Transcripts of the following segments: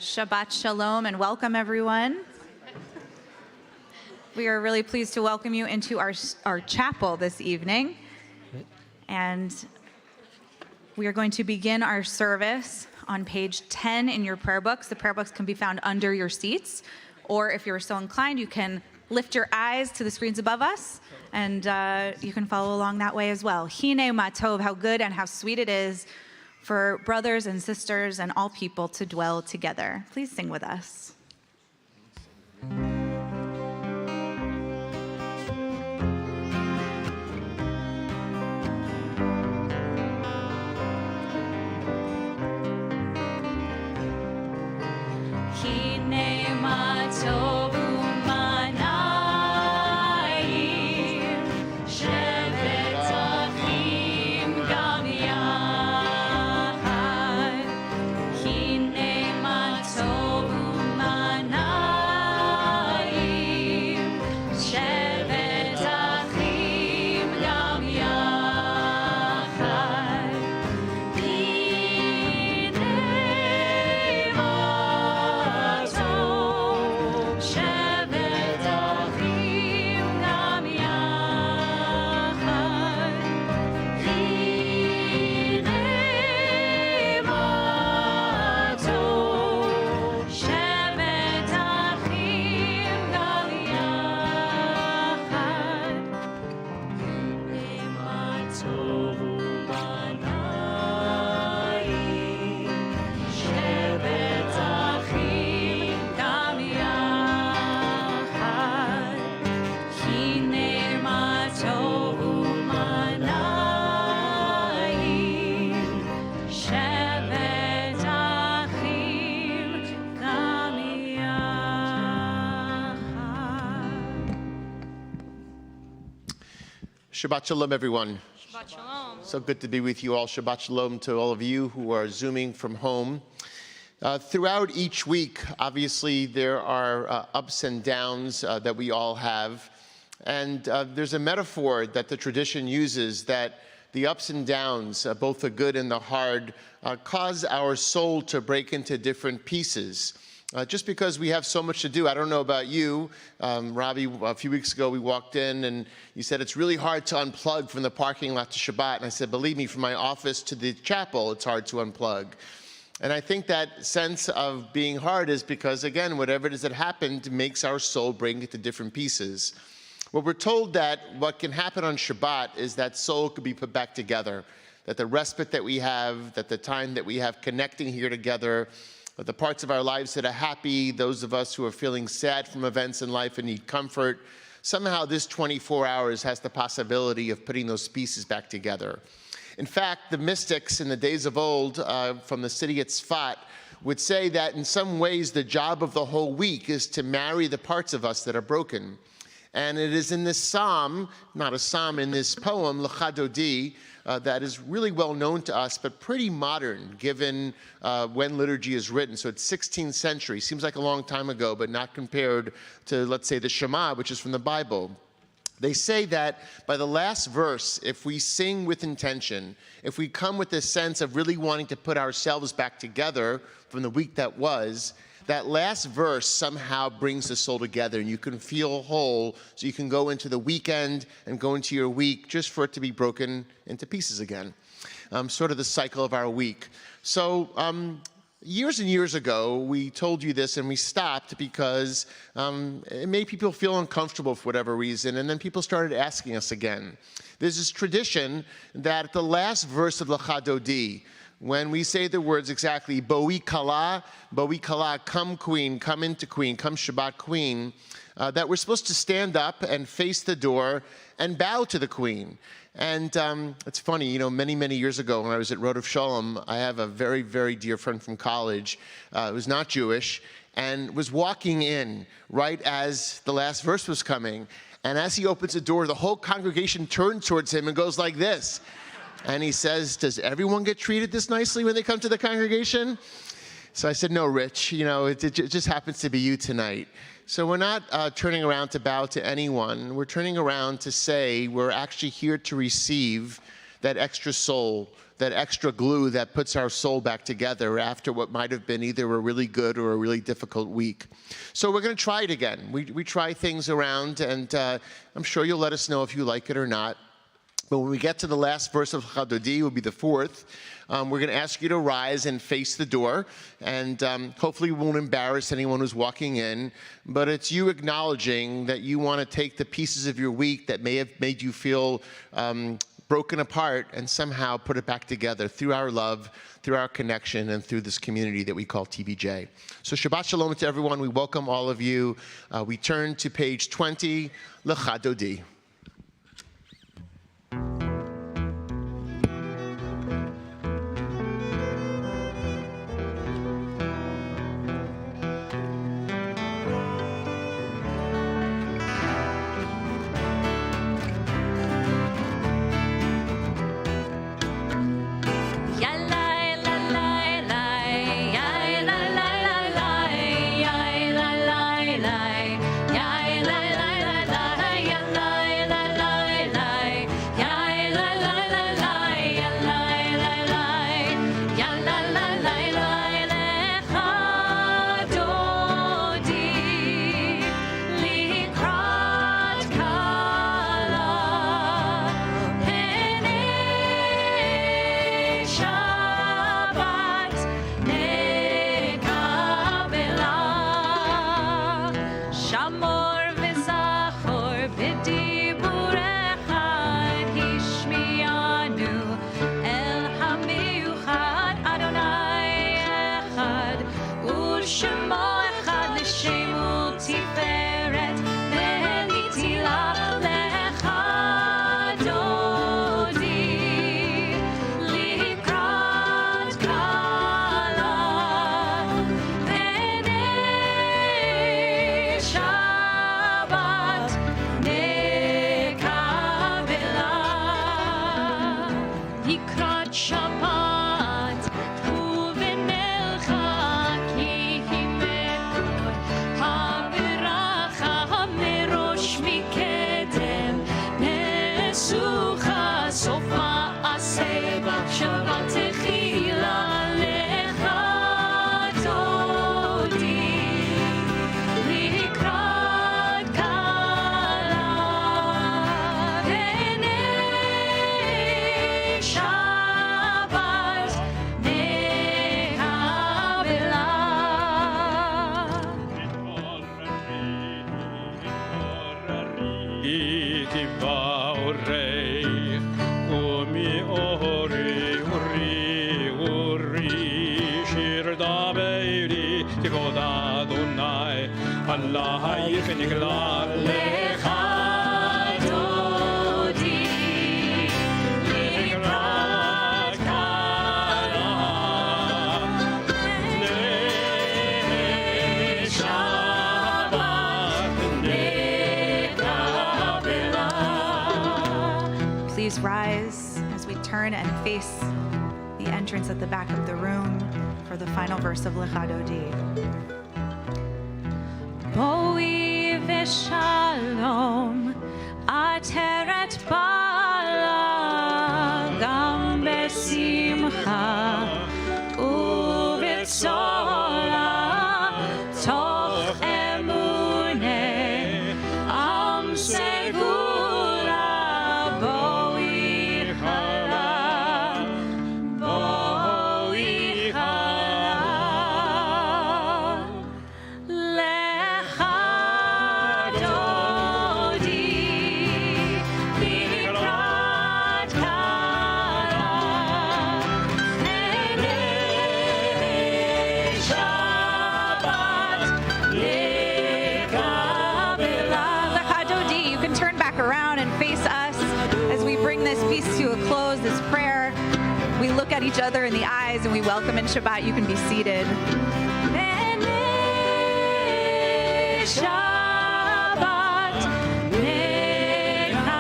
Shabbat Shalom and welcome everyone. We are really pleased to welcome you into our chapel this evening. And we are going to begin our service on page 10 in your prayer books. The prayer books can be found under your seats, or if you're so inclined, you can lift your eyes to the screens above us, and you can follow along that way as well. Hine ma tov, how good and how sweet it is for brothers and sisters and all people to dwell together. Please sing with us. Hine ma tov. Shabbat Shalom, everyone. Shabbat Shalom. So good to be with you all. Shabbat Shalom to all of you who are Zooming from home. Throughout each week, obviously, there are ups and downs that we all have. And there's a metaphor that the tradition uses that the ups and downs, both the good and the hard, cause our soul to break into different pieces. Just because we have so much to do. I don't know about you, Robbie, a few weeks ago we walked in and you said it's really hard to unplug from the parking lot to Shabbat. And I said, believe me, from my office to the chapel, it's hard to unplug. And I think that sense of being hard is because, again, whatever it is that happened makes our soul break into different pieces. Well, we're told that what can happen on Shabbat is that soul could be put back together, that the respite that we have, that the time that we have connecting here together, the parts of our lives that are happy, those of us who are feeling sad from events in life and need comfort, somehow this 24 hours has the possibility of putting those pieces back together. In fact, the mystics in the days of old from the city at Tzfat would say that in some ways the job of the whole week is to marry the parts of us that are broken. And it is in this psalm, not a psalm, in this poem, Lecha Dodi, that is really well known to us, but pretty modern given when liturgy is written. So it's 16th century. Seems like a long time ago, but not compared to, let's say, the Shema, which is from the Bible. They say that by the last verse, if we sing with intention, if we come with this sense of really wanting to put ourselves back together from the week that was, that last verse somehow brings the soul together and you can feel whole, so you can go into the weekend and go into your week just for it to be broken into pieces again. Sort of the cycle of our week. So years and years ago, we told you this and we stopped because it made people feel uncomfortable for whatever reason, and then people started asking us again. There's this tradition that at the last verse of Lecha Dodi, when we say the words exactly, Boi Kala, come Queen, come into Queen, come Shabbat Queen, that we're supposed to stand up and face the door and bow to the Queen. And it's funny, you know, many, many years ago when I was at Erev Shabbat, I have a very, very dear friend from college who was not Jewish and was walking in right as the last verse was coming. And as he opens the door, the whole congregation turns towards him and goes like this. And he says, does everyone get treated this nicely when they come to the congregation? So I said, no, Rich, you know, it just happens to be you tonight. So we're not turning around to bow to anyone. We're turning around to say we're actually here to receive that extra soul, that extra glue that puts our soul back together after what might have been either a really good or a really difficult week. So we're going to try it again. We try things around, and I'm sure you'll let us know if you like it or not. But when we get to the last verse of Chadodi, will be the fourth, we're going to ask you to rise and face the door, and hopefully we won't embarrass anyone who's walking in, but it's you acknowledging that you want to take the pieces of your week that may have made you feel broken apart and somehow put it back together through our love, through our connection, and through this community that we call TBJ. So Shabbat Shalom to everyone. We welcome all of you. We turn to page 20, L'Chadodi. Please rise as we turn and face the entrance at the back of the room for the final verse of L'Chadodi. Boi v'shalom ateret bala gam besimcha u'v'tzola toch emuneh am segula boi chala boi chala L'Chadodi likrat kala Erev Shabbat lekabela. L'Chadodi, you can turn back around and face us as we bring this piece to a close, this prayer. We look at each other in the eyes and we welcome in Shabbat. You can be seated. Shabbat lekabela.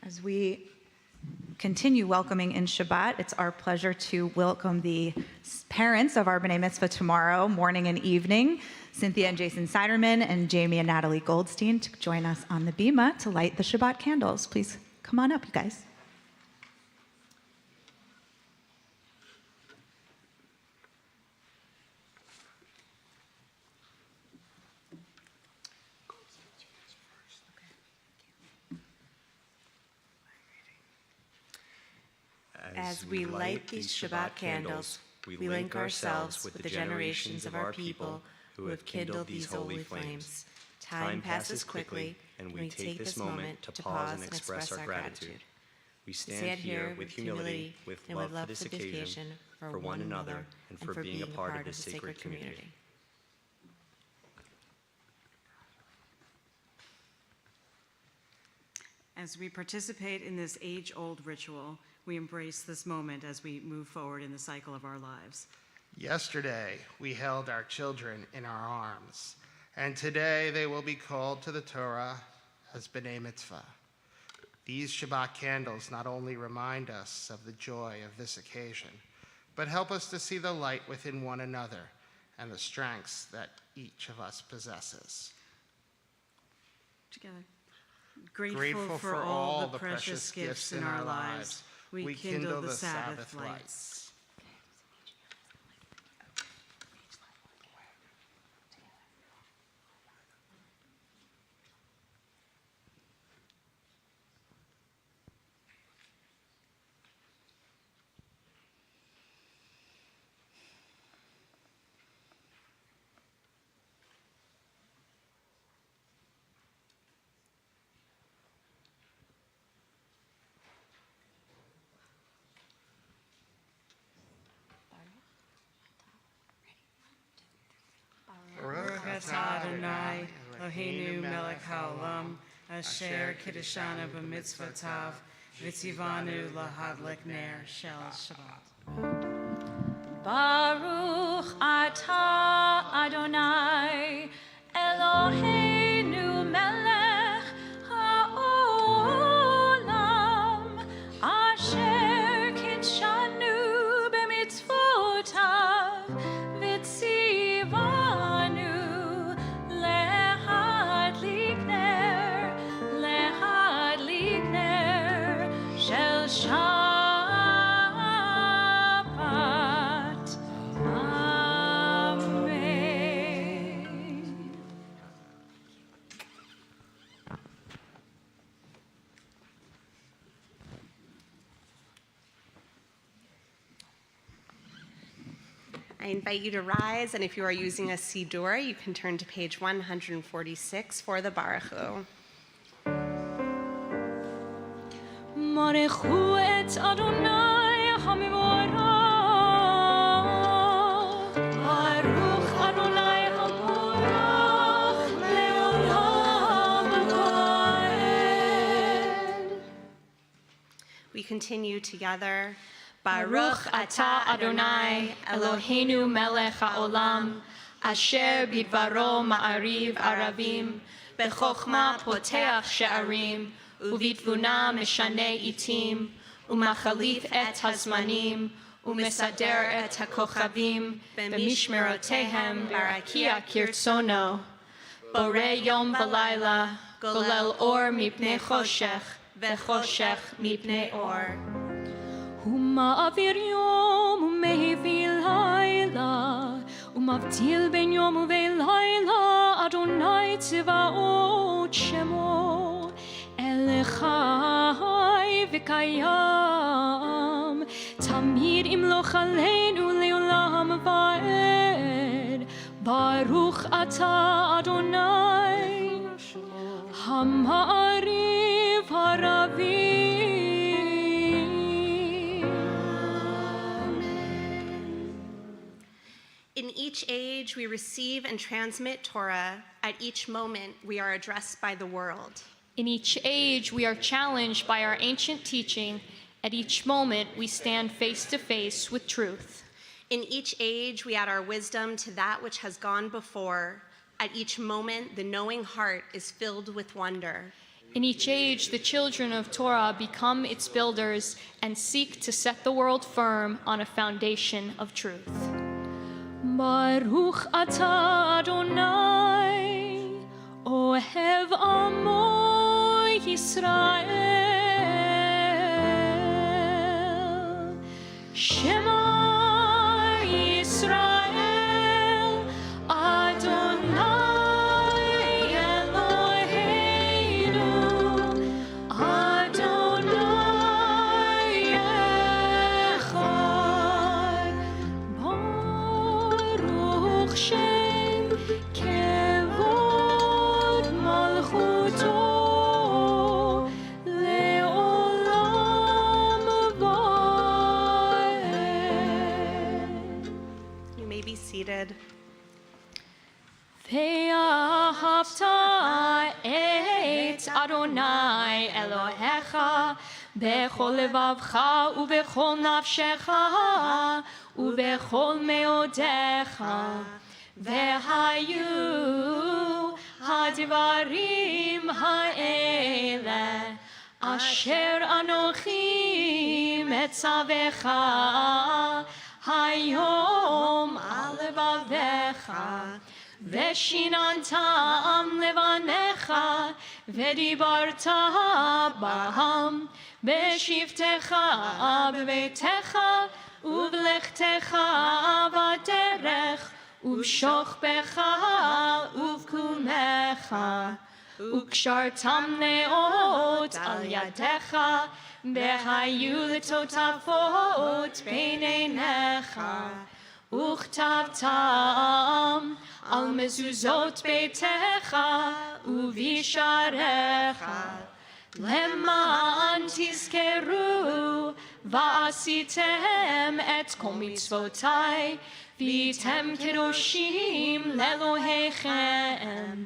As we continue welcoming in Shabbat, it's our pleasure to welcome the parents of our B'nai Mitzvah tomorrow morning and evening, Cynthia and Jason Siderman and Jamie and Natalie Goldstein, to join us on the bima to light the Shabbat candles. Please come on up, you guys. As we light these Shabbat candles, we link ourselves with the generations of our people who have kindled these holy flames. Time passes quickly, and we take this moment to pause and express our gratitude. We stand here with humility, with love for this occasion, for one another, and for being a part of this sacred community. As we participate in this age-old ritual, we embrace this moment as we move forward in the cycle of our lives. Yesterday, we held our children in our arms, and today they will be called to the Torah as B'nai Mitzvah. These Shabbat candles not only remind us of the joy of this occasion, but help us to see the light within one another and the strengths that each of us possesses. Together. Grateful for all the precious gifts in our lives, we kindle the Sabbath lights. Baruch atah Adonai, Eloheinu melech haolam, asher kiddushanu b'mitzvotav, v'tzivanu lahadlik ner shel Shabbat. Baruch atah Adonai, Eloheinu melech haolam, asher kiddushanu b'mitzvotav, v'tzivanu lehadlik ner shel Shabbat. Amen. I invite you to rise, and if you are using a Siddur, you can turn to page 146 for the Baruch Hu. Baruchu et Adonai HaMevorach. Baruch Adonai HaMevorach le'olam va'ed. We continue together. Baruch atah Adonai Eloheinu melech haolam, asher bidvaro ma'ariv aravim, bechokma poteach she'arim, uvitvuna meshane itim, umachalif et hazmanim, umesader et hakochavim, b'mishmerotehem barakia kirtsono. Borei yom v'layla, golel or mipnei choshech, v'choshech mipnei or. ומעביר יום ומהביא לילה, ומבדיל בין יום ולילה, אדוני צבאות שמו, אל חי וקיים, תמיד ימלוך עלינו לעולם ועד. ברוך אתה אדוני, המעריב הרבים. In each age, we receive and transmit Torah. At each moment, we are addressed by the world. In each age, we are challenged by our ancient teaching. At each moment, we stand face to face with truth. In each age, we add our wisdom to that which has gone before. At each moment, the knowing heart is filled with wonder. In each age, the children of Torah become its builders and seek to set the world firm on a foundation of truth. Baruch atah Adonai, ohev amo Yisrael. Shema Yisrael, Adonai Eloheinu, Adonai Echad. Baruch Shem Kevod Malchuto Le'olam Va'ed. You may be seated. Ve'ahavta et Adonai Elohecha bechol levavcha ubechol nafshecha ubechol meodecha ve'hayu hadvarim ha'ele asher anochi metzavecha hayom al levavecha ושיננתם לבניך, ודיברת בהם, בשבתך בביתך, ובלכתך בדרך, ובשוכבך ובקומך, וקשרתם נאות על ידיך, והיו לטוטפות בין עיניך. וכתבתם על מזוזות ביתך ובשעריך, למען תזכרו ועשיתם את כל מצוותיי, והייתם קדושים לאלוהיכם.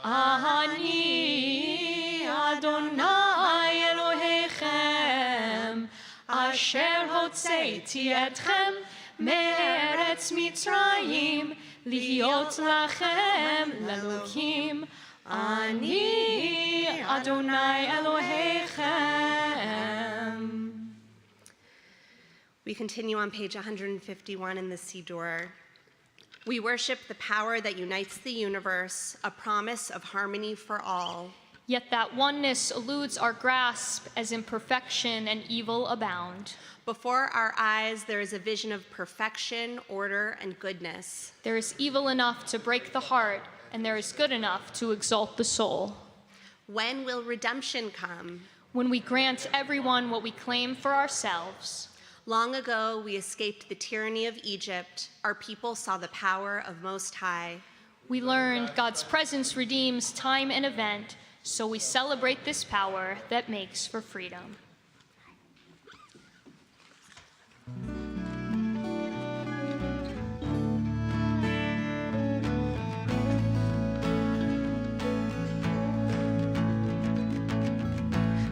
אני אדוני אלוהיכם, אשר הוצאתי אתכם מארץ מצרים, להיות לכם לאלוהים. אני אדוני אלוהיכם. We continue on page 151 in the Siddur. We worship the power that unites the universe, a promise of harmony for all. Yet that oneness eludes our grasp as imperfection and evil abound. Before our eyes, there is a vision of perfection, order, and goodness. There is evil enough to break the heart, and there is good enough to exalt the soul. When will redemption come? When we grant everyone what we claim for ourselves. Long ago, we escaped the tyranny of Egypt. Our people saw the power of Most High. We learned God's presence redeems time and event, so we celebrate this power that makes for freedom.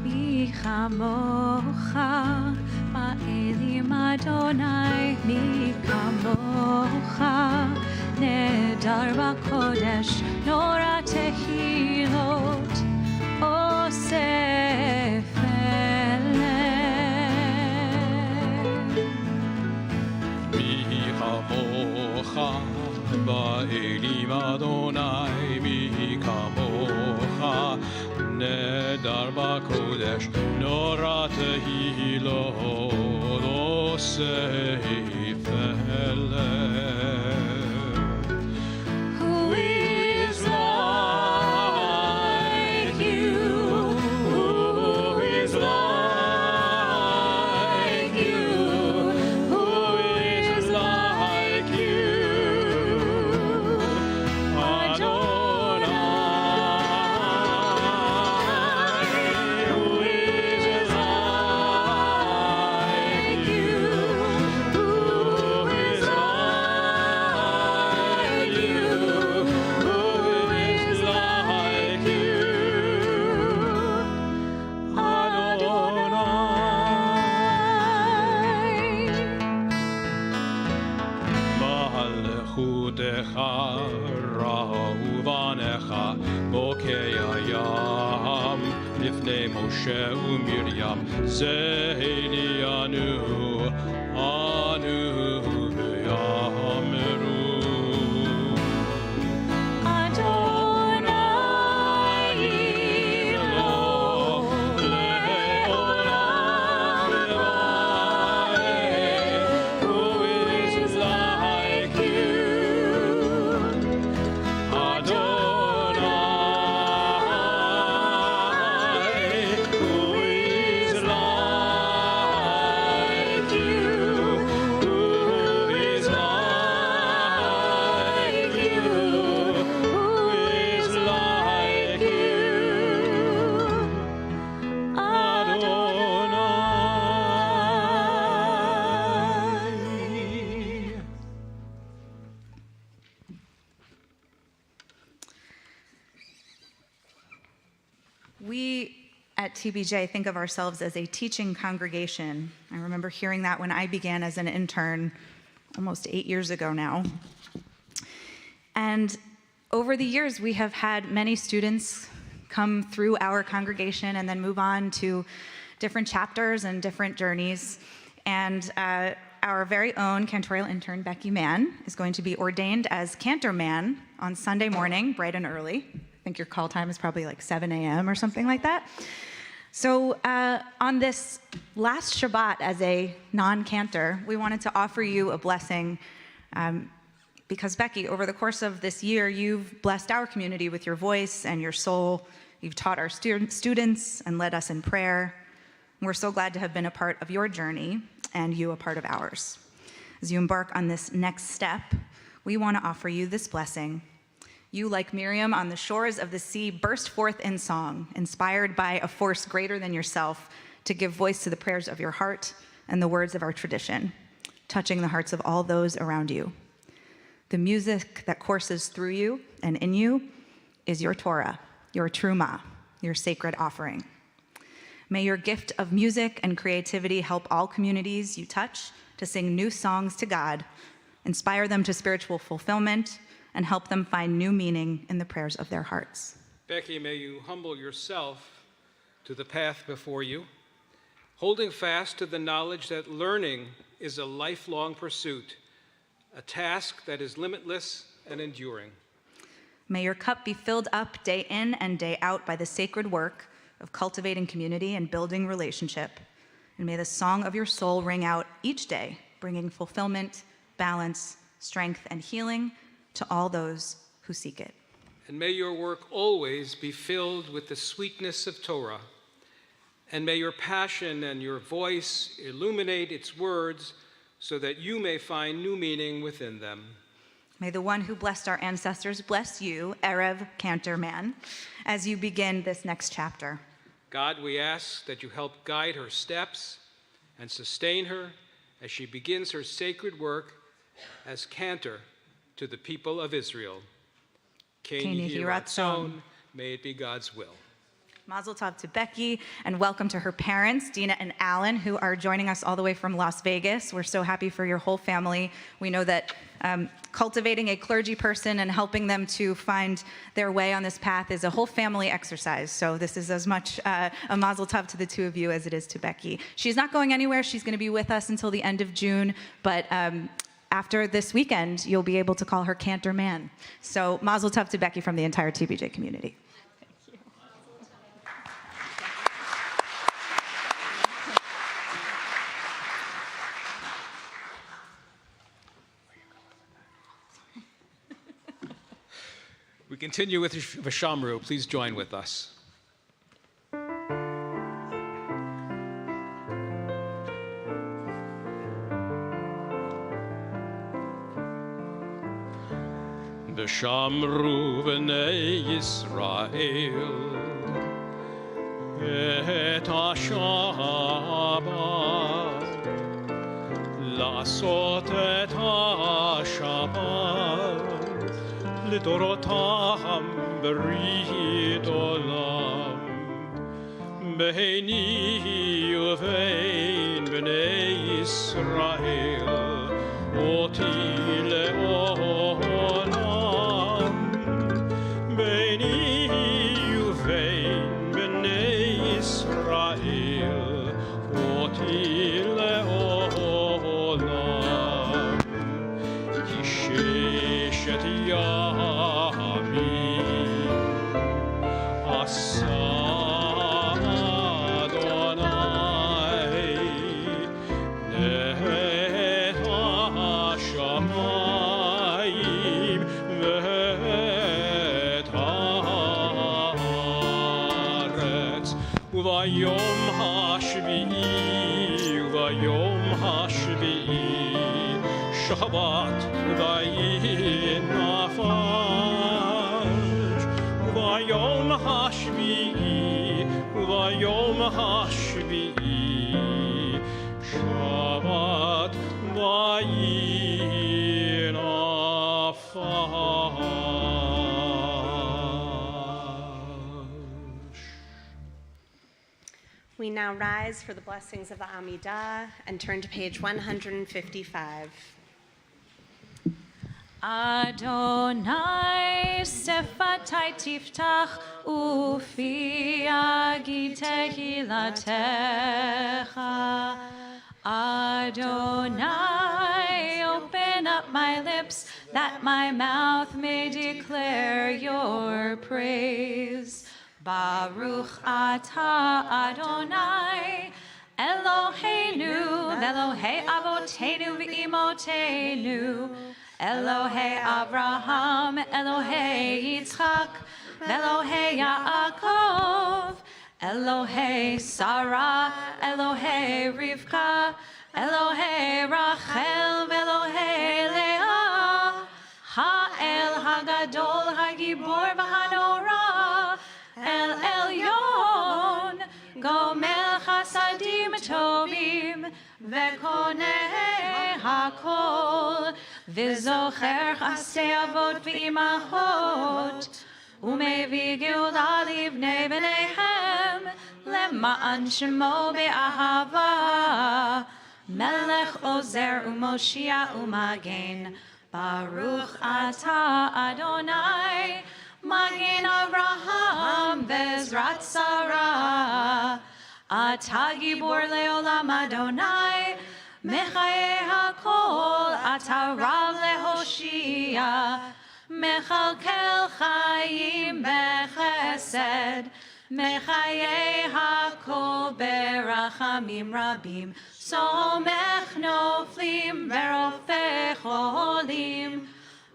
Mi chamocha ba'elim Adonai, mi kamocha nedar b'kodesh, nora tehilot osef Mi kamocha ba'elim Adonai, mi kamocha nedar b'kodesh, nora tehilot osef Who is like you? Who is like you? Who is like you? Adonai. Who is like you? Moshe uMiriam Zeilianu Anu V'yameru We at TBJ think of ourselves as a teaching congregation. I remember hearing that when I began as an intern almost 8 years ago now. And over the years, we have had many students come through our congregation and then move on to different chapters and different journeys. And our very own cantorial intern, Becky Mann, is going to be ordained as cantor man on Sunday morning, bright and early. I think your call time is probably like 7 a.m. or something like that. So on this last Shabbat as a non-cantor, we wanted to offer you a blessing because, Becky, over the course of this year, you've blessed our community with your voice and your soul. You've taught our students and led us in prayer. We're so glad to have been a part of your journey and you a part of ours. As you embark on this next step, we want to offer you this blessing. You, like Miriam on the shores of the sea, burst forth in song, inspired by a force greater than yourself to give voice to the prayers of your heart and the words of our tradition, touching the hearts of all those around you. The music that courses through you and in you is your Torah, your truma, your sacred offering. May your gift of music and creativity help all communities you touch to sing new songs to God, inspire them to spiritual fulfillment, and help them find new meaning in the prayers of their hearts. Becky, may you humble yourself to the path before you, holding fast to the knowledge that learning is a lifelong pursuit, a task that is limitless and enduring. May your cup be filled up day in and day out by the sacred work of cultivating community and building relationship. And may the song of your soul ring out each day, bringing fulfillment, balance, strength, and healing to all those who seek it. And may your work always be filled with the sweetness of Torah. And may your passion and your voice illuminate its words so that you may find new meaning within them. May the one who blessed our ancestors bless you, Erev Cantor Man, as you begin this next chapter. God, we ask that you help guide her steps and sustain her as she begins her sacred work as cantor to the people of Israel. Ken Yehi Ratzon, may it be God's will. Mazel tov to Becky, and welcome to her parents, Dina and Alan, who are joining us all the way from Las Vegas. We're so happy for your whole family. We know that cultivating a clergy person and helping them to find their way on this path is a whole family exercise. So this is as much a mazel tov to the two of you as it is to Becky. She's not going anywhere. She's going to be with us until the end of June, but after this weekend, you'll be able to call her Cantor Man. So mazel tov to Becky from the entire TBJ community. We continue with Vishamru. Please join with us. Vishamru b'nei Yisrael et ha-Shabbat la'asot et ha-Shabbat לדורותם ברית עולם ביני ובין בני ישראל אותי לעולם ביני ובין בני ישראל ביום השביעי שבת ויהי נפש וביום השביעי שבת ויהי נפש. We now rise for the blessings of the Amidah and turn to page 155. Adonai sefatai tiftach ufi agi tehilatecha. Adonai, open up my lips that my mouth may declare your praise. Baruch atah Adonai Eloheinu Elohei Avotenu v'Imotenu Elohei Abraham Elohei Yitzchak Elohei Yaakov Elohei Sarah Elohei Rivka Elohei Rachel Elohei Leah Ha'el Hagadol Hagibor v'Hanora El Elyon, Gomel Chasadim Tovim, Vekoneh Hakol, V'zocher Chasei Avot v'Imachot, Umevi Geulah livnei b'neihem, Lema'an Shemo be'ahava, Melech Ozer u'Moshia u'Magen, Baruch atah Adonai, Magen Avraham Vezrat Sarah, Ata Gibor Leolam Adonai, Mechaye Hakol, Ata Rav Lehoshia, Mechalkel Chaim Bechesed, Mechaye Hakol Berachamim Rabim, Somech Noflim Verofech Cholim,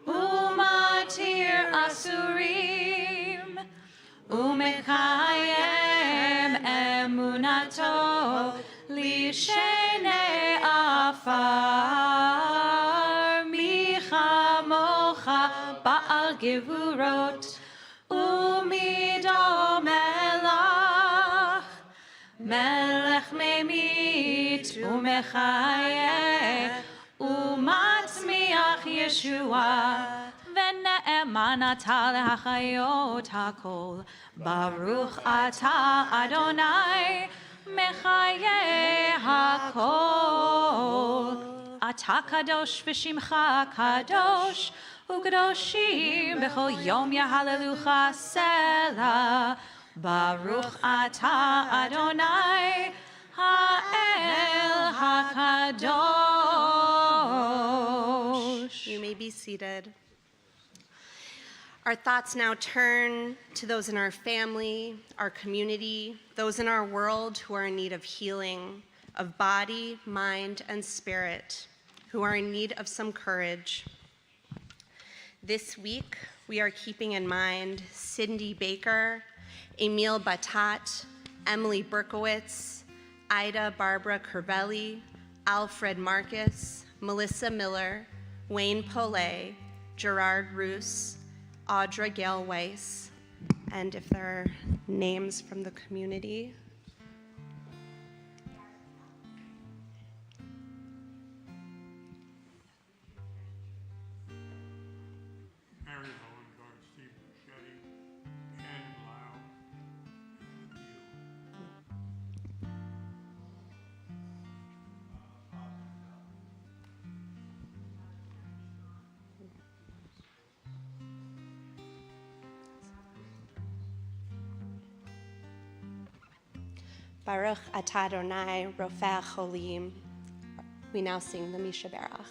Umatir Asurim, Umekayem Emunato, Lishene Afar, Micha Mocha Baal Gevurot, Umido Melach, Melech Memit, Umechayeh, Umatzmiach Yeshua, Ve'ne'eman atah lehachayot hakol, Baruch atah Adonai, Mechayeh hakol. Atah kadosh v'shimcha kadosh, U'kadoshim b'chol yom yahalelucha selah, Baruch atah Adonai, Ha'el HaKadosh. You may be seated. Our thoughts now turn to those in our family, our community, those in our world who are in need of healing, of body, mind, and spirit, who are in need of some courage. This week, we are keeping in mind Cindy Baker, Emil Batat, Emily Berkowitz, Ida Barbara Curvelli, Alfred Marcus, Melissa Miller, Wayne Pollet, Gerard Roos, Audra Gail Weiss, and if there are names from the community. Mary Hohengardt, Steve Machete, Ken Lau, and you. Baruch atah Adonai Rofeh Cholim. We now sing the Misha Berach.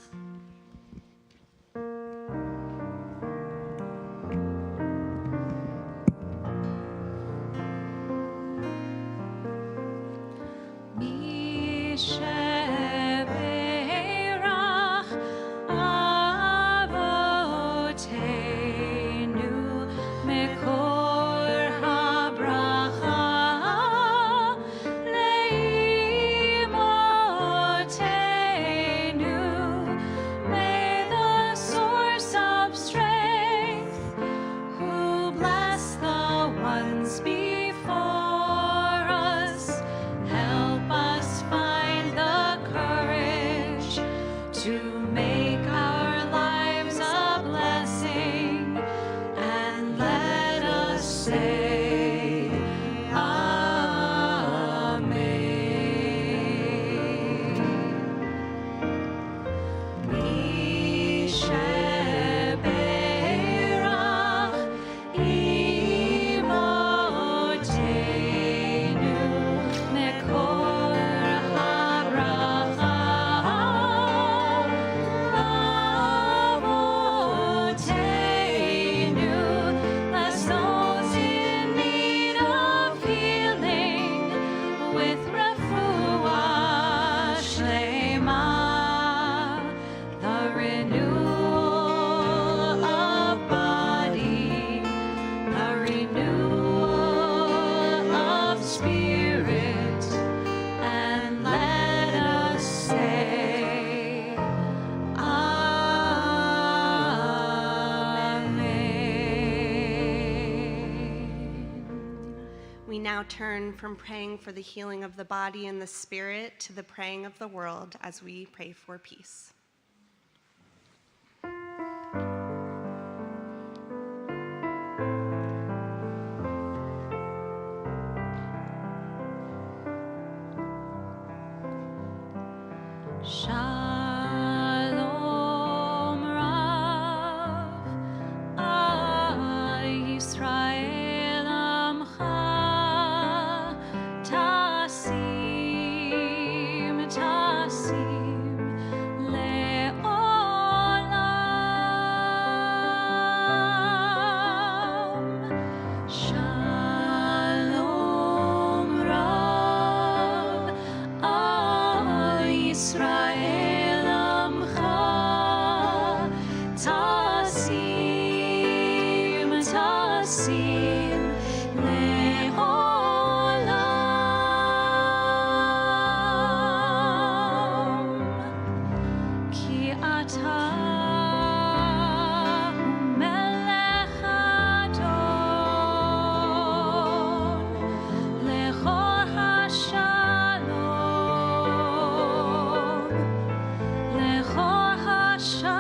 now turn from praying for the healing of the body and the spirit to the praying of the world as we pray for peace. Shalom Rav, Yisrael Amcha, Tasim, Tasim, Le'olam. Shalom Rav, Yisrael Amcha, Tasim, Tasim, Le'olam. Ki ata hu melech adon, lechol hashalom, lechol hashalom.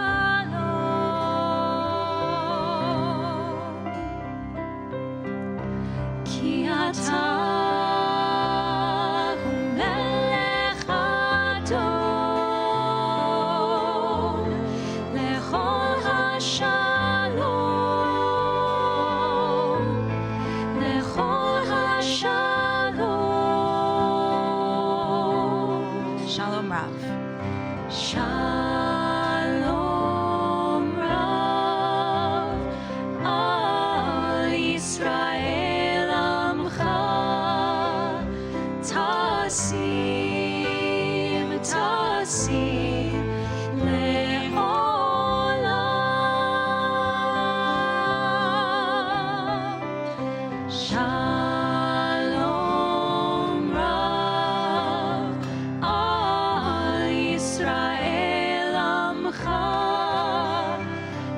Ki ata hu melech adon, lechol hashalom, lechol hashalom. Shalom Rav. Shalom Rav, Al Yisrael Amcha, Tasim, Tasim, Le'olam. Shalom Rav, Al Yisrael Amcha,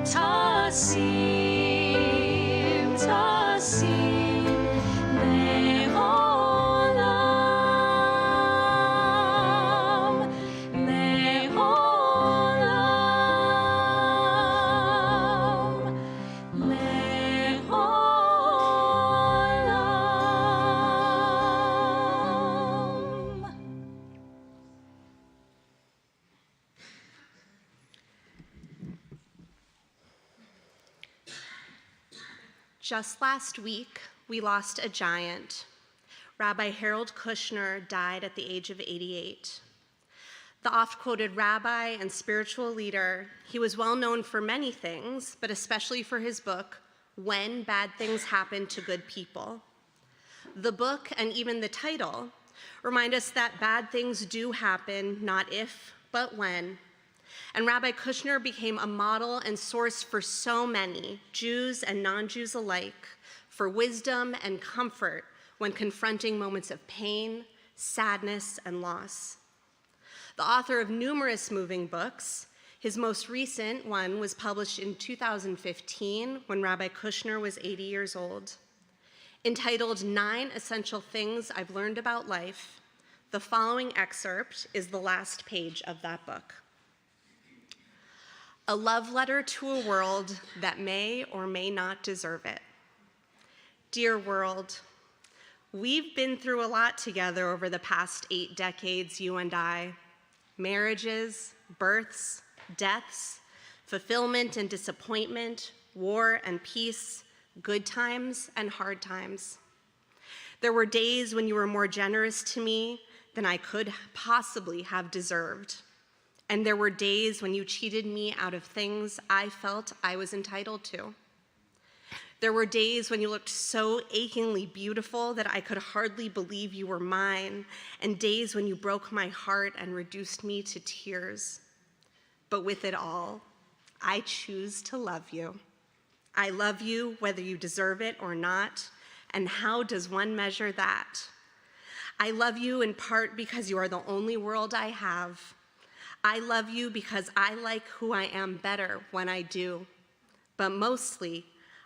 Tasim, Tasim, Le'olam, Le'olam, Le'olam. Just last week, we lost a giant. Rabbi Harold Kushner died at the age of 88. The oft-quoted rabbi and spiritual leader, he was well known for many things, but especially for his book, When Bad Things Happen to Good People. The book, and even the title, remind us that bad things do happen, not if, but when. And Rabbi Kushner became a model and source for so many, Jews and non-Jews alike, for wisdom and comfort when confronting moments of pain, sadness, and loss. The author of numerous moving books, his most recent one was published in 2015 when Rabbi Kushner was 80 years old. Entitled 9 Essential Things I've Learned About Life, the following excerpt is the last page of that book. A love letter to a world that may or may not deserve it. Dear world, we've been through a lot together over the past 8 decades, you and I. Marriages, births, deaths, fulfillment and disappointment, war and peace, good times and hard times. There were days when you were more generous to me than I could possibly have deserved. And there were days when you cheated me out of things I felt I was entitled to. There were days when you looked so achingly beautiful that I could hardly believe you were mine, and days when you broke my heart and reduced me to tears. But with it all, I choose to love you. I love you whether you deserve it or not, and how does one measure that? I love you in part because you are the only world I have. I love you because I like who I am better when I do. But mostly,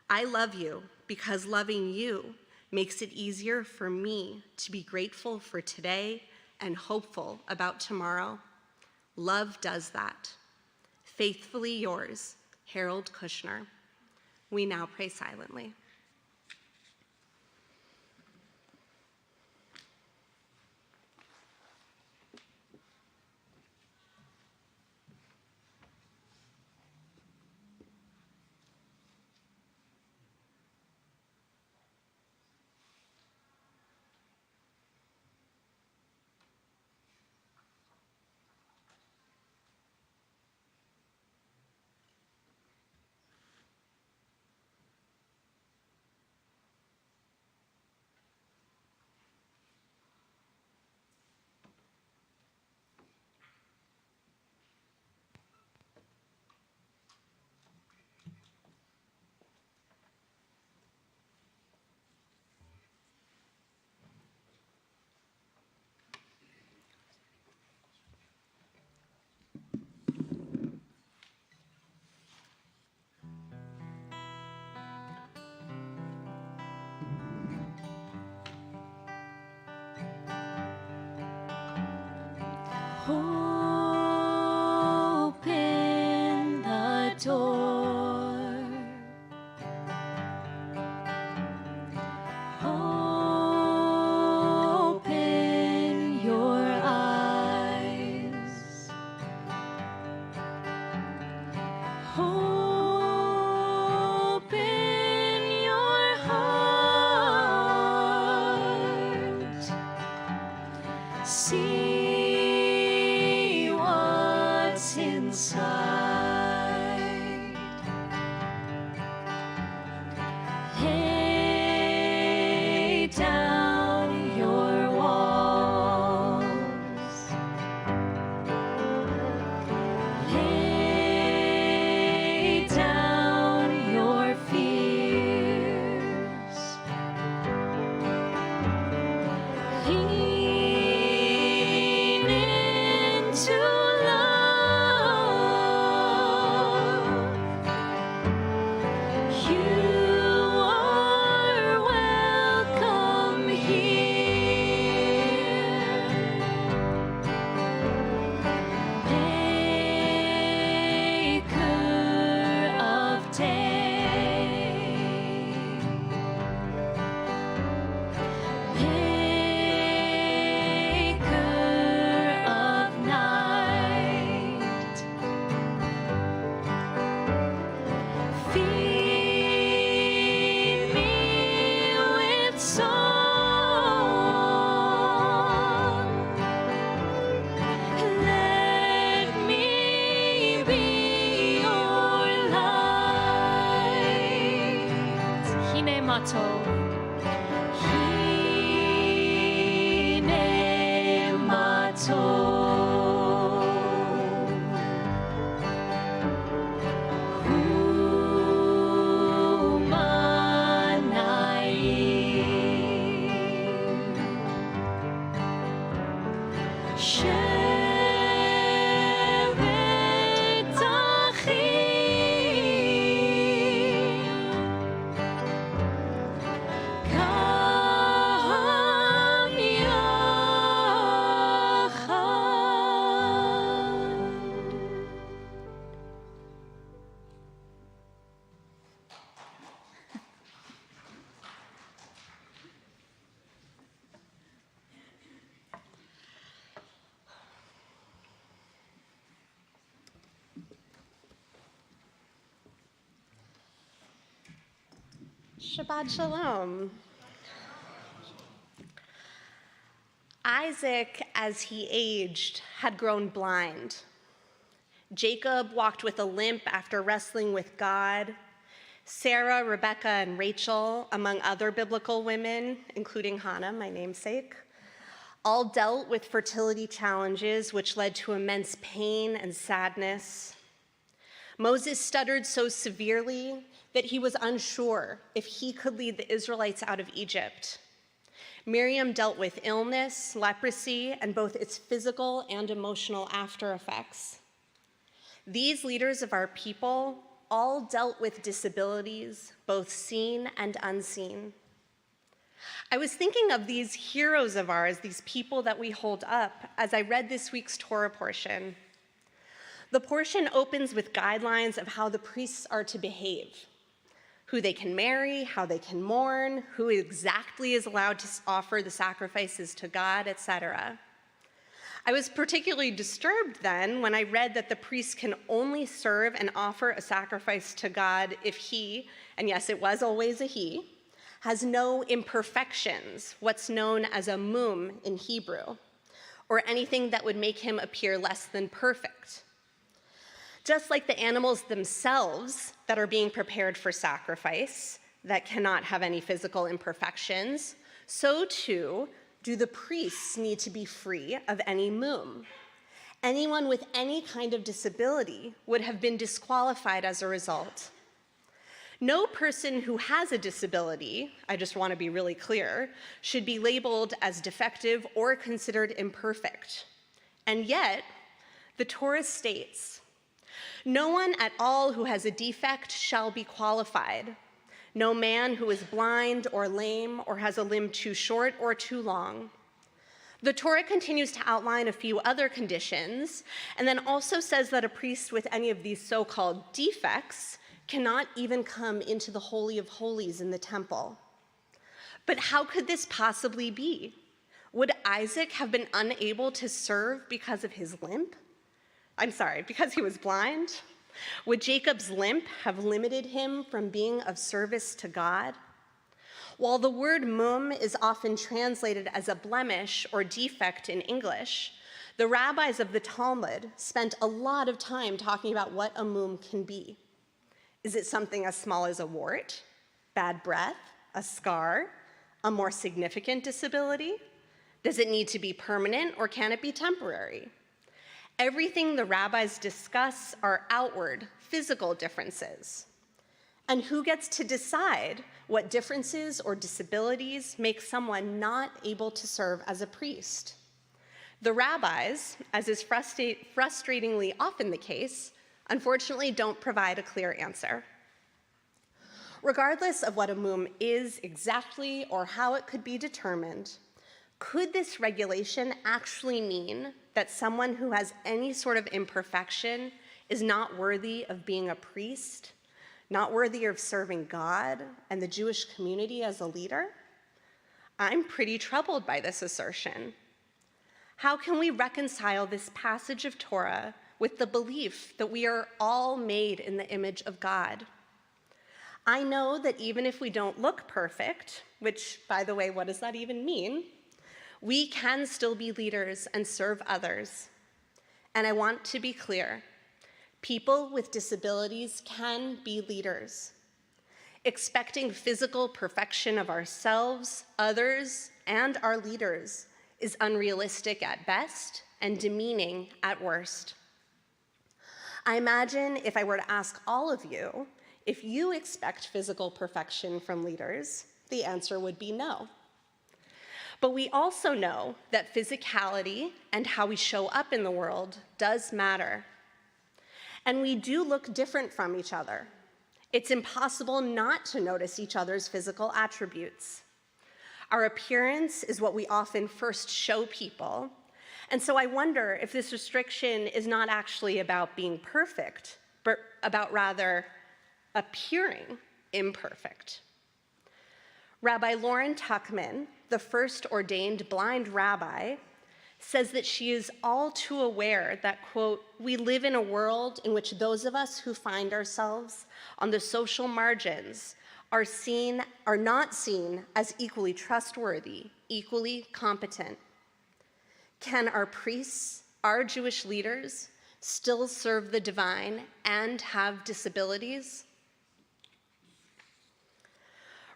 I love you because loving you makes it easier for me to be grateful for today and hopeful about tomorrow. Love does that. Faithfully yours, Harold Kushner. We now pray silently. Open the door. Open your eyes. Open your heart. See what's inside. Lay down your walls. Lay down your fears. Lean into love. You are welcome here. Maker of day. Maker of night. Feed me with song. Let me be your light. Hine matov. Hine matov. Humanayim. Shevet achim. Kam yachad. Shabbat Shalom. Isaac, as he aged, had grown blind. Jacob walked with a limp after wrestling with God. Sarah, Rebecca, and Rachel, among other biblical women, including Hannah, my namesake, all dealt with fertility challenges which led to immense pain and sadness. Moses stuttered so severely that he was unsure if he could lead the Israelites out of Egypt. Miriam dealt with illness, leprosy, and both its physical and emotional after effects. These leaders of our people all dealt with disabilities, both seen and unseen. I was thinking of these heroes of ours, these people that we hold up, as I read this week's Torah portion. The portion opens with guidelines of how the priests are to behave, who they can marry, how they can mourn, who exactly is allowed to offer the sacrifices to God, etc. I was particularly disturbed then when I read that the priest can only serve and offer a sacrifice to God if he, and yes, it was always a he, has no imperfections, what's known as a mum in Hebrew, or anything that would make him appear less than perfect. Just like the animals themselves that are being prepared for sacrifice, that cannot have any physical imperfections, so too do the priests need to be free of any mum. Anyone with any kind of disability would have been disqualified as a result. No person who has a disability, I just want to be really clear, should be labeled as defective or considered imperfect. And yet, the Torah states, "No one at all who has a defect shall be qualified. No man who is blind or lame or has a limb too short or too long." The Torah continues to outline a few other conditions, and then also says that a priest with any of these so-called defects cannot even come into the Holy of Holies in the temple. But how could this possibly be? Would Isaac have been unable to serve because of his limp? Because he was blind? Would Jacob's limp have limited him from being of service to God? While the word mum is often translated as a blemish or defect in English, the rabbis of the Talmud spent a lot of time talking about what a mum can be. Is it something as small as a wart, bad breath, a scar, a more significant disability? Does it need to be permanent or can it be temporary? Everything the rabbis discuss are outward, physical differences. And who gets to decide what differences or disabilities make someone not able to serve as a priest? The rabbis, as is frustratingly often the case, unfortunately don't provide a clear answer. Regardless of what a mum is exactly or how it could be determined, could this regulation actually mean that someone who has any sort of imperfection is not worthy of being a priest, not worthy of serving God and the Jewish community as a leader? I'm pretty troubled by this assertion. How can we reconcile this passage of Torah with the belief that we are all made in the image of God? I know that even if we don't look perfect, which, by the way, what does that even mean? We can still be leaders and serve others. And I want to be clear, people with disabilities can be leaders. Expecting physical perfection of ourselves, others, and our leaders is unrealistic at best and demeaning at worst. I imagine if I were to ask all of you if you expect physical perfection from leaders, the answer would be no. But we also know that physicality and how we show up in the world does matter. And we do look different from each other. It's impossible not to notice each other's physical attributes. Our appearance is what we often first show people. And so I wonder if this restriction is not actually about being perfect, but about rather appearing imperfect. Rabbi Lauren Tuckman, the first ordained blind rabbi, says that she is all too aware that, quote, "We live in a world in which those of us who find ourselves on the social margins are not seen as equally trustworthy, equally competent. Can our priests, our Jewish leaders, still serve the divine and have disabilities?"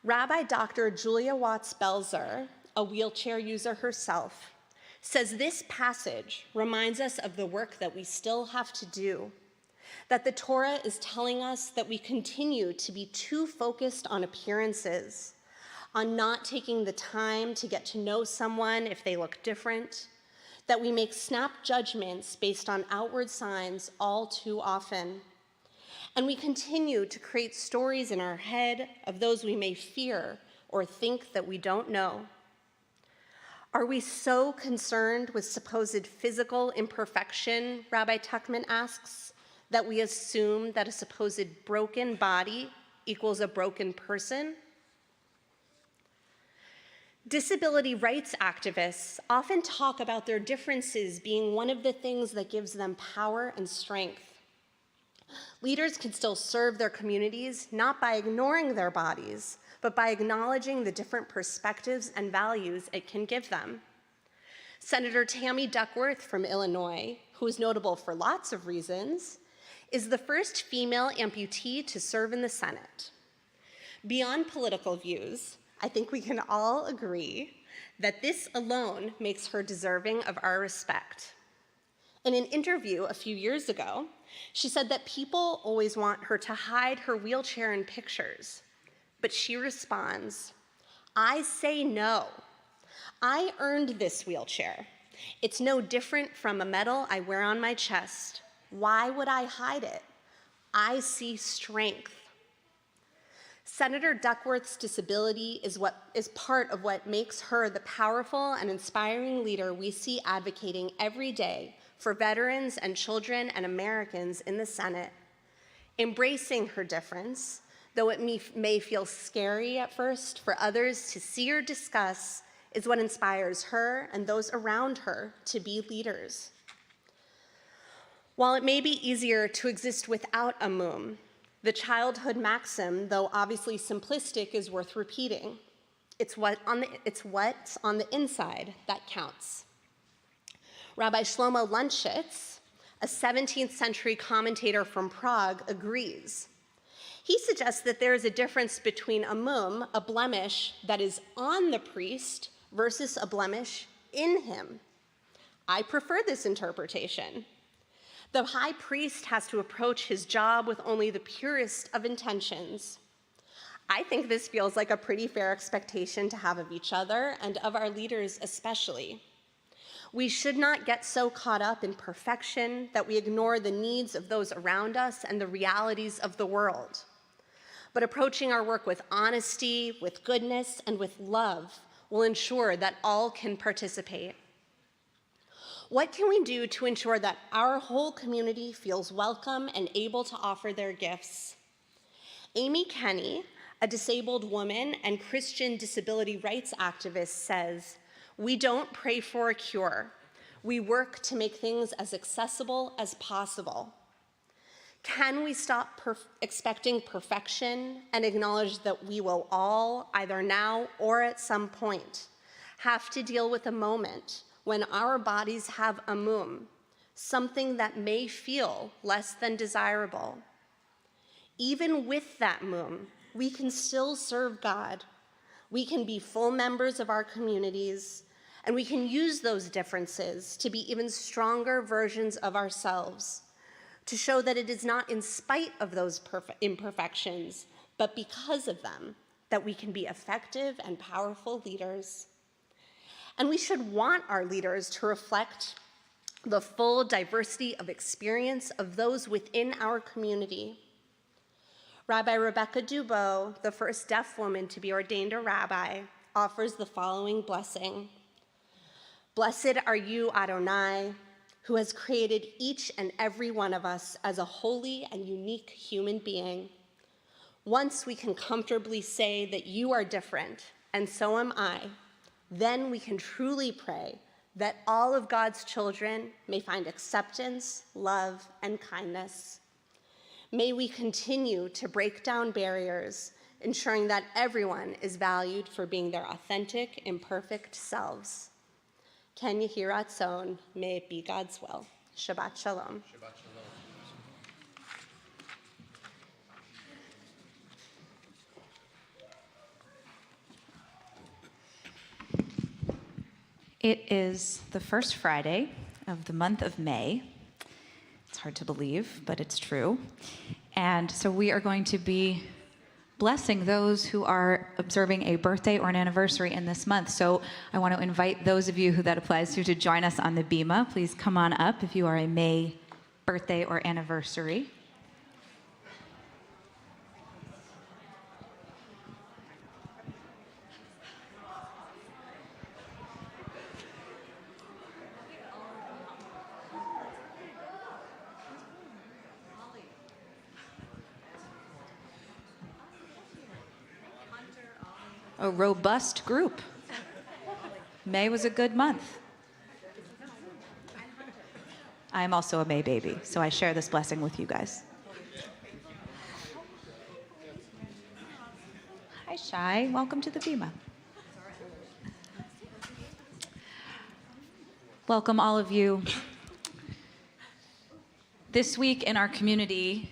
Rabbi Dr. Julia Watts-Belzer, a wheelchair user herself, says this passage reminds us of the work that we still have to do, that the Torah is telling us that we continue to be too focused on appearances, on not taking the time to get to know someone if they look different, that we make snap judgments based on outward signs all too often. And we continue to create stories in our head of those we may fear or think that we don't know? Are we so concerned with supposed physical imperfection, Rabbi Tuckman asks, that we assume that a supposed broken body equals a broken person? Disability rights activists often talk about their differences being one of the things that gives them power and strength. Leaders can still serve their communities, not by ignoring their bodies, but by acknowledging the different perspectives and values it can give them. Senator Tammy Duckworth from Illinois, who is notable for lots of reasons, is the first female amputee to serve in the Senate. Beyond political views, I think we can all agree that this alone makes her deserving of our respect. In an interview a few years ago, she said that people always want her to hide her wheelchair in pictures, but she responds, "I say no. I earned this wheelchair. It's no different from a medal I wear on my chest. Why would I hide it? I see strength." Senator Duckworth's disability is part of what makes her the powerful and inspiring leader we see advocating every day for veterans and children and Americans in the Senate. Embracing her difference, though it may feel scary at first for others to see or discuss, is what inspires her and those around her to be leaders. While it may be easier to exist without a mum, the childhood maxim, though obviously simplistic, is worth repeating. It's what's on the inside that counts. Rabbi Shlomo Lunchitz, a 17th century commentator from Prague, agrees. He suggests that there is a difference between a mum, a blemish that is on the priest, versus a blemish in him. I prefer this interpretation. The high priest has to approach his job with only the purest of intentions. I think this feels like a pretty fair expectation to have of each other and of our leaders especially. We should not get so caught up in perfection that we ignore the needs of those around us and the realities of the world. But approaching our work with honesty, with goodness, and with love will ensure that all can participate. What can we do to ensure that our whole community feels welcome and able to offer their gifts? Amy Kenny, a disabled woman and Christian disability rights activist, says, "We don't pray for a cure. We work to make things as accessible as possible." Can we stop expecting perfection and acknowledge that we will all, either now or at some point, have to deal with a moment when our bodies have a mum, something that may feel less than desirable? Even with that mum, we can still serve God. We can be full members of our communities, and we can use those differences to be even stronger versions of ourselves, to show that it is not in spite of those imperfections, but because of them, that we can be effective and powerful leaders. And we should want our leaders to reflect the full diversity of experience of those within our community. Rabbi Rebecca Dubow, the first deaf woman to be ordained a rabbi, offers the following blessing. "Blessed are you, Adonai, who has created each and every one of us as a holy and unique human being. Once we can comfortably say that you are different, and so am I, then we can truly pray that all of God's children may find acceptance, love, and kindness. May we continue to break down barriers, ensuring that everyone is valued for being their authentic, imperfect selves. Ken Yehi Ratzon, may it be God's will. Shabbat Shalom. Shabbat Shalom. It is the first Friday of the month of May. It's hard to believe, but it's true. And so we are going to be blessing those who are observing a birthday or an anniversary in this month. So I want to invite those of you who that applies to join us on the Bima. Please come on up if you are a May birthday or anniversary. a robust group. May was a good month. I am also a May baby, so I share this blessing with you guys. Hi, Shai. Welcome to the Bima. Welcome, all of you. This week in our community,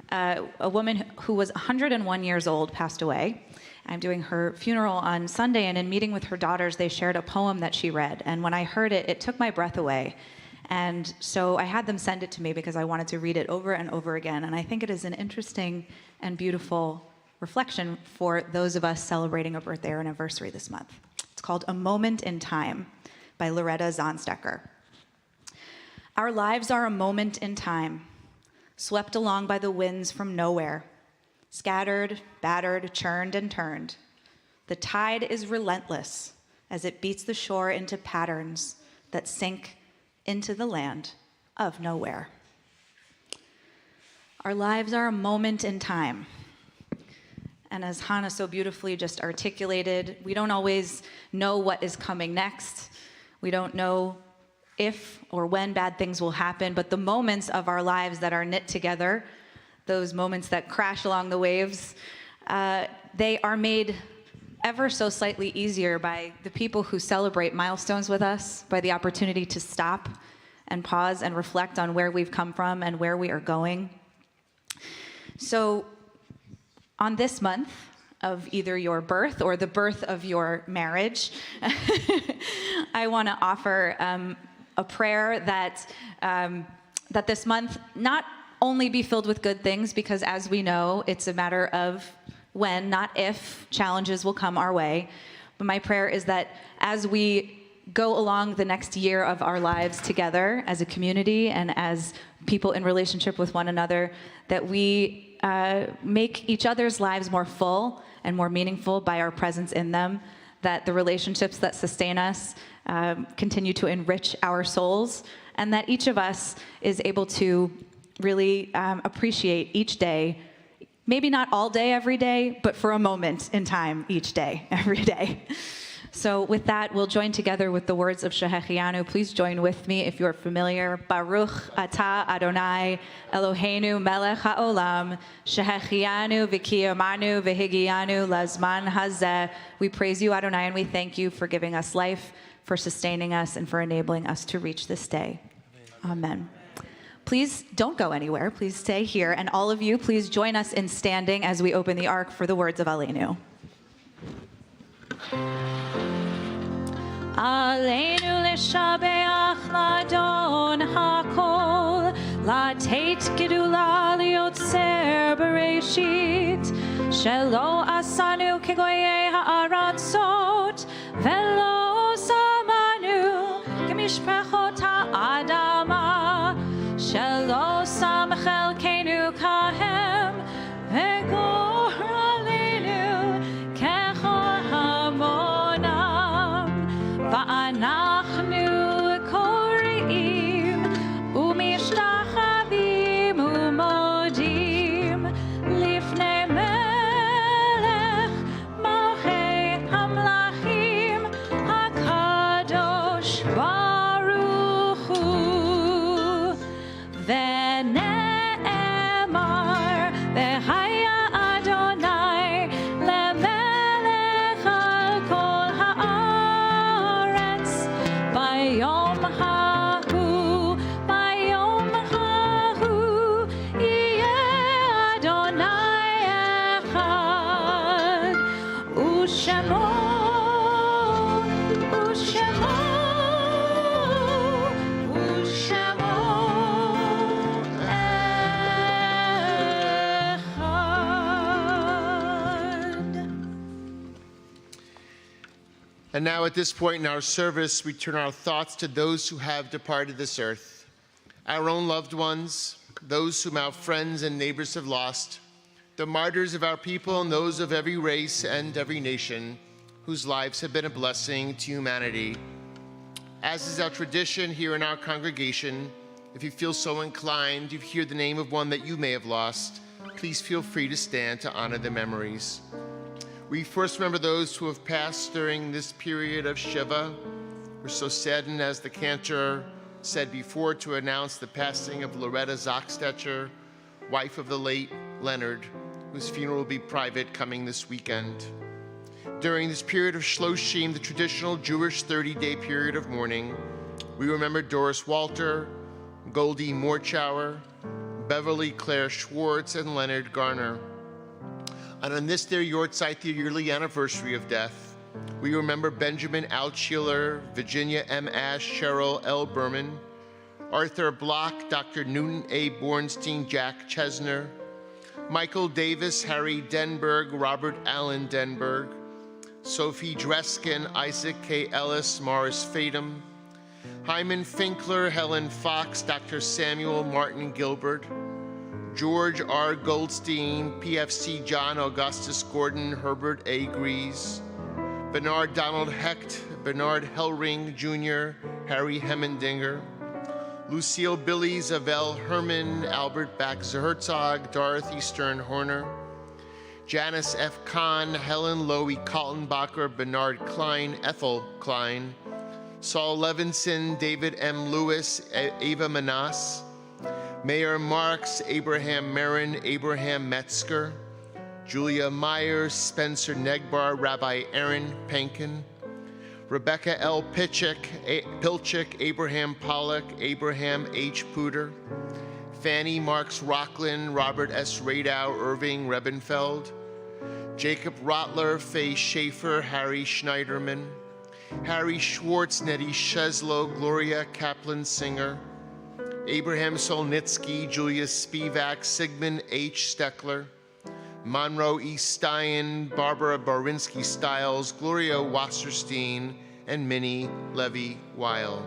a woman who was 101 years old passed away. I'm doing her funeral on Sunday, and in meeting with her daughters, they shared a poem that she read. And when I heard it, it took my breath away. And so I had them send it to me because I wanted to read it over and over again. And I think it is an interesting and beautiful reflection for those of us celebrating a birthday or anniversary this month. It's called A Moment in Time by Loretta Zonstecker. Our lives are a moment in time, swept along by the winds from nowhere, scattered, battered, churned, and turned. The tide is relentless as it beats the shore into patterns that sink into the land of nowhere. Our lives are a moment in time. And as Hannah so beautifully just articulated, we don't always know what is coming next. We don't know if or when bad things will happen, but the moments of our lives that are knit together, those moments that crash along the waves, they are made ever so slightly easier by the people who celebrate milestones with us, by the opportunity to stop and pause and reflect on where we've come from and where we are going. So on this month of either your birth or the birth of your marriage, I want to offer a prayer that this month not only be filled with good things, because as we know, it's a matter of when, not if, challenges will come our way. But my prayer is that as we go along the next year of our lives together as a community and as people in relationship with one another, that we make each other's lives more full and more meaningful by our presence in them, that the relationships that sustain us continue to enrich our souls, and that each of us is able to really appreciate each day, maybe not all day, every day, but for a moment in time each day, every day. So with that, we'll join together with the words of Shehechianu. Please join with me if you're familiar. Baruch atah Adonai Eloheinu melech haolam Shehechianu v'kiyamanu v'higianu lazman hazeh. We praise you, Adonai, and we thank you for giving us life, for sustaining us, and for enabling us to reach this day. Amen. Please don't go anywhere. Please stay here. And all of you, please join us in standing as we open the ark for the words of Aleinu. Aleinu l'shabeach l'adon hakol, l'teit gedula liotzer bereshit, shelo asanu kegoyei ha'aratzot, velo samanu kemishpachot ha'adama, shelo sam chelkenu kahem, vegor aleinu kechor hamonam, va'anachnu koreim umishtachavim umodim lifnei melech malchei hamlachim hakadosh baruch hu. V'ne'emar v'haya Adonai lemelech al kol haaretz bayom hahu yeh Adonai echad u'shemo And now at this point in our service, we turn our thoughts to those who have departed this earth, our own loved ones, those whom our friends and neighbors have lost, the martyrs of our people and those of every race and every nation whose lives have been a blessing to humanity. As is our tradition here in our congregation, if you feel so inclined, you hear the name of one that you may have lost, please feel free to stand to honor their memories. We first remember those who have passed during this period of Shiva. We're so saddened, as the cantor said before, to announce the passing of Loretta Zockstetcher, wife of the late Leonard, whose funeral will be private coming this weekend. During this period of Shloshim, the traditional Jewish 30-day period of mourning, we remember Doris Walter, Goldie Morchauer, Beverly Claire Schwartz, and Leonard Garner. And on this their Yortzeit, the yearly anniversary of death, we remember Benjamin Altschuler, Virginia M. Ash, Cheryl L. Berman, Arthur Block, Dr. Newton A. Bornstein, Jack Chesner, Michael Davis, Harry Denberg, Robert Allen Denberg, Sophie Dreskin, Isaac K. Ellis, Morris Fadum, Hyman Finkler, Helen Fox, Dr. Samuel Martin Gilbert, George R. Goldstein, PFC John Augustus Gordon, Herbert A. Grease, Bernard Donald Hecht, Bernard Hellring Jr., Harry Hemmendinger, Lucille Billy, Zavel Herman, Albert Bax Herzog, Dorothy Stern Horner, Janice F. Kahn, Helen Lowy Kaltenbacher, Bernard Klein, Ethel Klein, Saul Levinson, David M. Lewis, Ava Manas, Mayor Marks, Abraham Marin, Abraham Metzger, Julia Myers, Spencer Negbar, Rabbi Aaron Penkin, Rebecca L. Pilchick, Abraham Pollock, Abraham H. Puder, Fanny Marks Rocklin, Robert S. Radow, Irving Rebenfeld, Jacob Rotler, Faye Schaefer, Harry Schneiderman, Harry Schwartz, Nettie Sheslow, Gloria Kaplan Singer, Abraham Solnitsky, Julia Spivak, Sigmund H. Steckler, Monroe E. Stein, Barbara Barinsky Stiles, Gloria Wasserstein, and Minnie Levy Weil.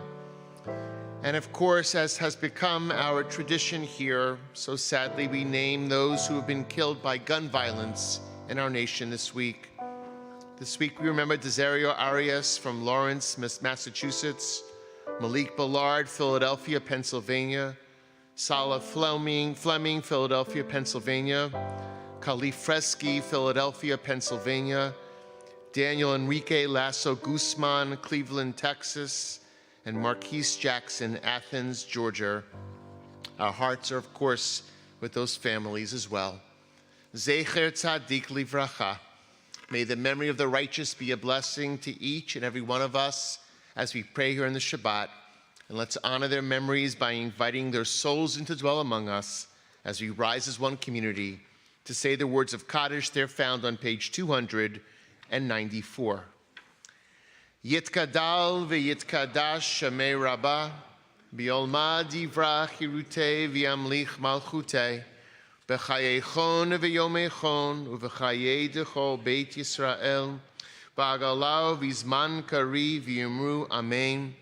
And of course, as has become our tradition here, so sadly we name those who have been killed by gun violence in our nation this week. This week we remember Desario Arias from Lawrence, Massachusetts, Malik Ballard, Philadelphia, Pennsylvania, Salah Fleming, Philadelphia, Pennsylvania, Khalif Fresky, Philadelphia, Pennsylvania, Daniel Enrique Lasso Guzman, Cleveland, Texas, and Marquise Jackson, Athens, Georgia. Our hearts are, of course, with those families as well. Zecher Tzadik Livracha. May the memory of the righteous be a blessing to each and every one of us as we pray here in the Shabbat. And let's honor their memories by inviting their souls in to dwell among us as we rise as one community to say the words of Kaddish. They're found on page 294. Yitkadal v'yitkadash Shemei Rabbah, bi'olma divra chirutei v'yamlich malchutei, b'chayeichon v'yomeichon, u'v'chayei dechol Beit Yisrael, ba'agalau v'zman kari v'yimru amen.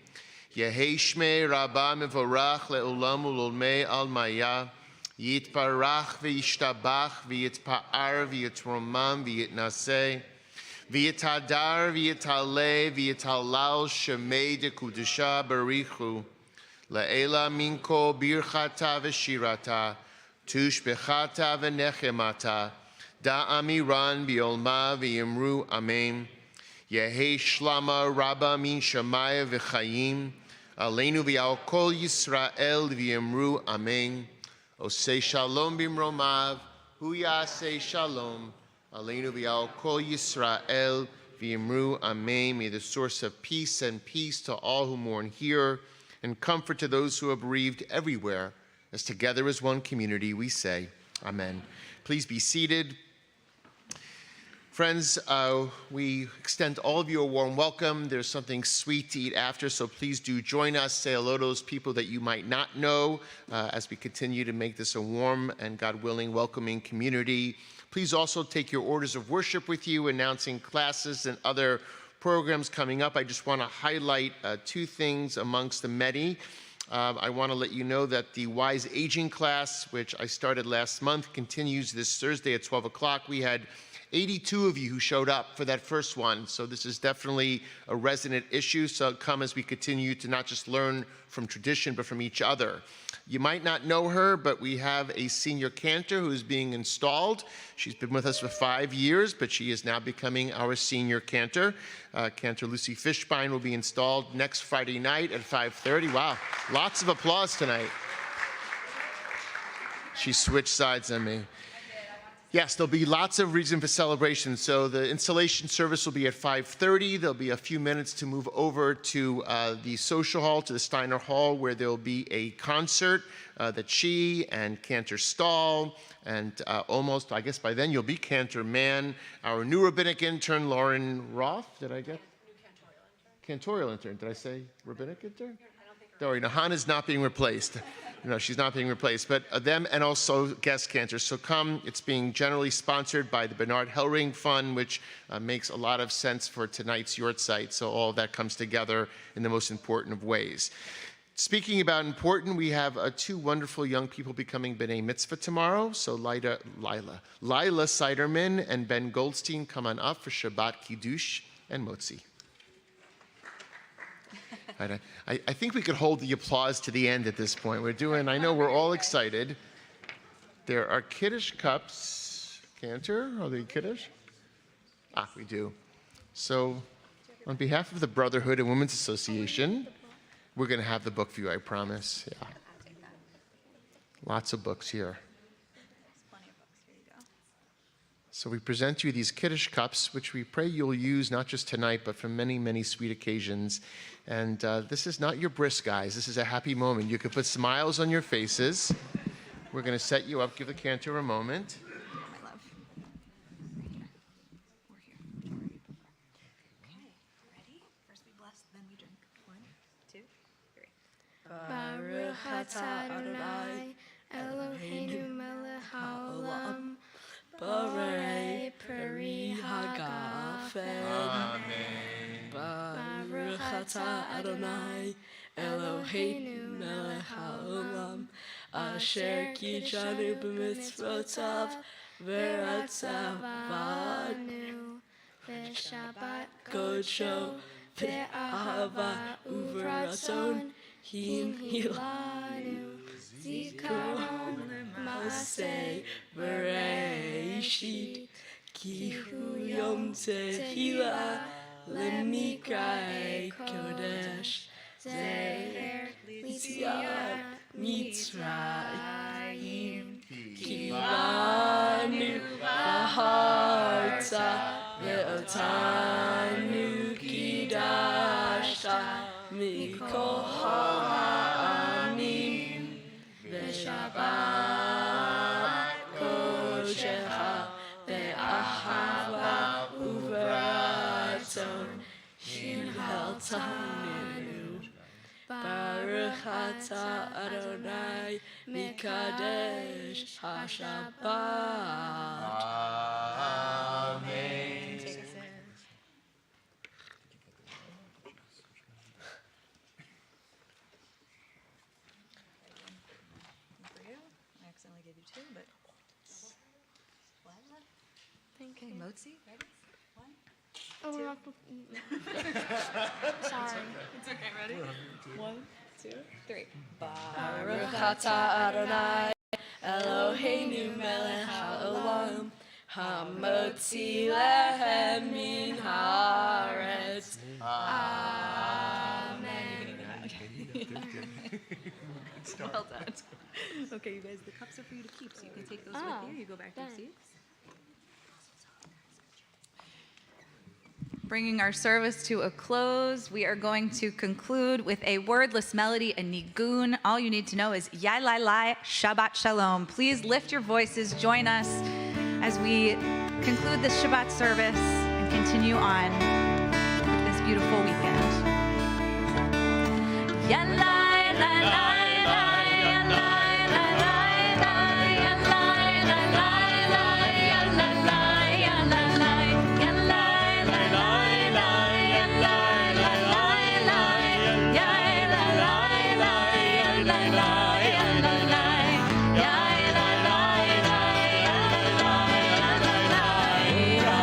Yehei Shmei Rabbah mevorach le'olam u'lolmei al-maya, yitparach v'yishtabach v'yitpa'ar v'yitromam v'yitnaseh, v'yitadar v'yitaleh v'yitalal shemei de kudusha barichu, la'ela minko birchata v'shirata, tushbechata v'nechemata, da'amiran bi'olma v'yimru amen. Yehei shlama rabba min shamaya v'chayim, aleinu v'yal kol Yisrael v'yimru amen. Osei shalom bimromav, hu yaseh shalom, aleinu v'yal kol Yisrael v'yimru amen. May the source of peace and peace to all who mourn here, and comfort to those who are bereaved everywhere, as together as one community we say, amen. Please be seated. Friends, we extend all of you a warm welcome. There's something sweet to eat after, so please do join us. Say hello to those people that you might not know as we continue to make this a warm and, God willing, welcoming community. Please also take your orders of worship with you, announcing classes and other programs coming up. I just want to highlight two things amongst the many. I want to let you know that the Wise Aging class, which I started last month, continues this Thursday at 12 o'clock. We had 82 of you who showed up for that first one. So this is definitely a resonant issue. So come as we continue to not just learn from tradition, but from each other. You might not know her, but we have a senior cantor who is being installed. She's been with us for 5 years, but she is now becoming our senior cantor. Cantor Lucy Fishbein will be installed next Friday night at 5:30. Wow, lots of applause tonight. She switched sides on me. Yes, there'll be lots of reason for celebration. So the installation service will be at 5:30. There'll be a few minutes to move over to the social hall, to the Steiner Hall, where there'll be a concert that she and Cantor Stahl and almost, I guess by then you'll be Cantor Mann, our new rabbinic intern, Lauren Roth. Did I get? Cantorial intern. Did I say rabbinic intern? Don't worry, Hannah's not being replaced. No, she's not being replaced, but them and also guest cantors. So come, it's being generally sponsored by the Bernard Hellring Fund, which makes a lot of sense for tonight's Yortzeit. So all of that comes together in the most important of ways. Speaking about important, we have two wonderful young people becoming B'nai Mitzvah tomorrow. So Lila Siderman and Ben Goldstein come on up for Shabbat Kiddush and Motzi. I think we could hold the applause to the end at this point. I know we're all excited. There are Kiddush cups. Cantor, are they Kiddush? Ah, we do. So on behalf of the Brotherhood and Women's Association, we're going to have the book for you, I promise. Yeah. Lots of books here. So we present you these Kiddush cups, which we pray you'll use not just tonight, but for many, many sweet occasions. And this is not your bris, guys. This is a happy moment. You can put smiles on your faces. We're going to set you up. Give the cantor a moment. My love. Right here. We're here. Okay, ready? First we bless, then we drink. 1, 2, 3. Baruch atah Adonai Eloheinu melech haolam Borei peri hagafen. Amen. Baruch atah Adonai Eloheinu melech haolam asher kijanu b'mitzvotav v'ratzavanu v'shabbat kodsho v'ahava uv'ratzon himhilanu zikaron Maseh Bereshit Kihu Yom Tehillah Lemikai Kodesh Zeher Litziat Mitzrayim Kivanu Baharta Ve'otanu Kidashta Mikol Ha'amim Ve'Shabbat Kodshecha Ve'ahava Uvratzon Hinhaltanu Baruch atah Adonai Mikadesh HaShabbat. Amen. Take us in. For you. I accidentally gave you 2, but. Thank Okay, you. Motzi, ready? 1. Oh, we're not. Sorry. It's okay, ready? 1, 2, 3. Baruch atah Adonai Eloheinu melech haolam hamotzi lehem min haaretz. Amen. Well done. Okay, you guys, the cups are for you to keep, so you can take those with you. You go back to your seats. Bringing our service to a close, we are going to conclude with a wordless melody, a nigun. All you need to know is Yai Lai Lai, Shabbat Shalom. Please lift your voices, join us as we conclude this Shabbat service and continue on with this beautiful weekend. Yai Lai Lai Lai. Yeah.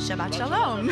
Shabbat Shalom.